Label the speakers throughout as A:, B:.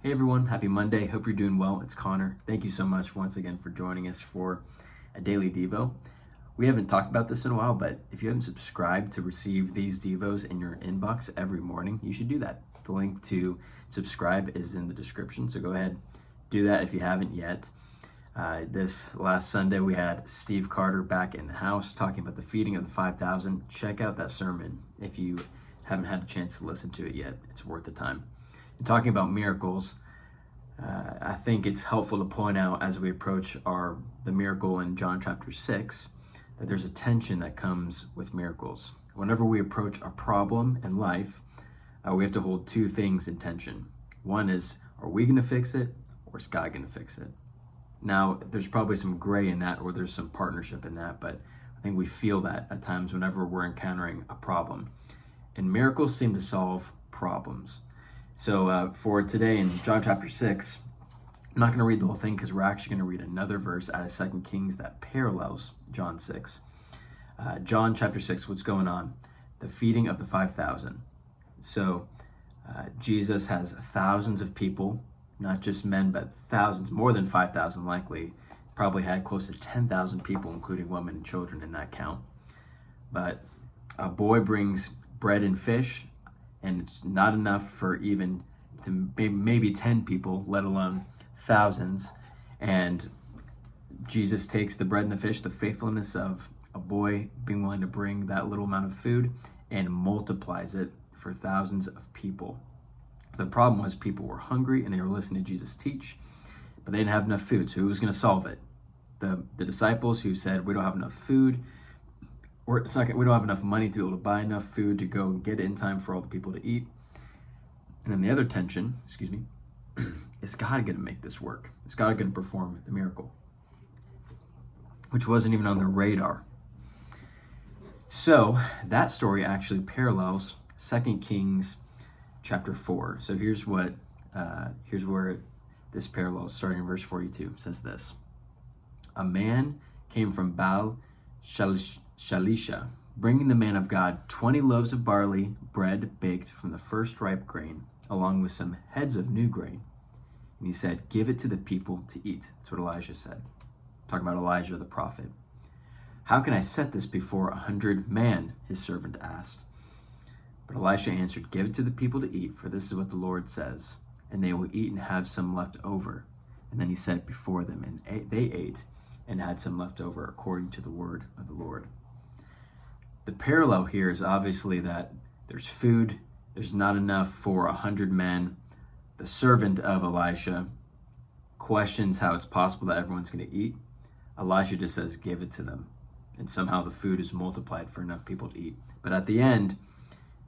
A: Hey everyone, happy Monday. Hope you're doing well. It's Connor. Thank you so much once again for joining us for a daily Devo. We haven't talked about this in a while, but if you haven't subscribed to receive these Devos in your inbox every morning, you should do that. The link to subscribe is in the description, so go ahead, do that if you haven't yet. This last Sunday, we had Steve Carter back in the house talking about the feeding of the 5,000. Check out that sermon if you haven't had a chance to listen to it yet. It's worth the time. And talking about miracles, I think it's helpful to point out as we approach the miracle in John chapter 6 that there's a tension that comes with miracles. Whenever we approach a problem in life, we have to hold two things in tension. One is, are we going to fix it, or is God going to fix it? Now, there's probably some gray in that, or there's some partnership in that, but I think we feel that at times whenever we're encountering a problem. And miracles seem to solve problems. So for today in John chapter 6, I'm not going to read the whole thing because we're actually going to read another verse out of 2 Kings that parallels John 6. John chapter 6, what's going on? The feeding of the 5,000. So Jesus has thousands of people, not just men, but thousands, more than 5,000 likely. Probably had close to 10,000 people, including women and children in that count. But a boy brings bread and fish, and it's not enough for even to maybe 10 people, let alone thousands. And Jesus takes the bread and the fish, the faithfulness of a boy being willing to bring that little amount of food, and multiplies it for thousands of people. The problem was people were hungry and they were listening to Jesus teach, but they didn't have enough food. So who was going to solve it? The disciples who said, we don't have enough food. We don't have enough money to be able to buy enough food to go and get it in time for all the people to eat. And then the other tension, is God going to make this work? Is God going to perform the miracle? Which wasn't even on their radar. So that story actually parallels 2 Kings chapter 4. So here's where this parallels, starting in verse 42. It says this: a man came from Baal Shalisha, bringing the man of God 20 loaves of barley, bread baked from the first ripe grain, along with some heads of new grain. And he said, give it to the people to eat. That's what Elijah said. Talking about Elijah the prophet. How can I set this before 100 men? His servant asked. But Elisha answered, give it to the people to eat, for this is what the Lord says, and they will eat and have some left over. And then he set it before them, and they ate and had some left over according to the word of the Lord. The parallel here is obviously that there's food, there's not enough for 100 men. The servant of Elisha questions how it's possible that everyone's going to eat. Elisha just says, give it to them. And somehow the food is multiplied for enough people to eat. But at the end, it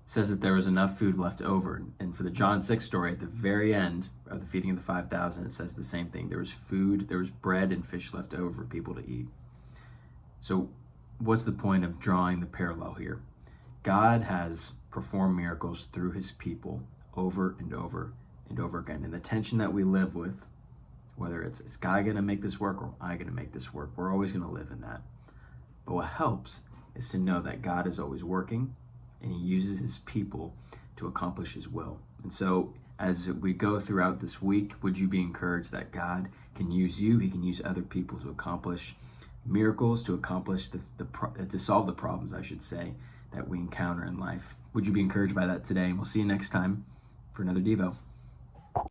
A: says that there was enough food left over. And for the John 6 story, at the very end of the feeding of the 5,000, it says the same thing. There was food, there was bread and fish left over for people to eat. So what's the point of drawing the parallel here? God has performed miracles through his people over and over and over again. And the tension that we live with, whether it's, is God going to make this work or am I going to make this work? We're always going to live in that. But what helps is to know that God is always working and he uses his people to accomplish his will. And so as we go throughout this week, would you be encouraged that God can use you, he can use other people to accomplish miracles, to accomplish to solve the problems, I should say, that we encounter in life. Would you be encouraged by that today? And we'll see you next time for another Devo.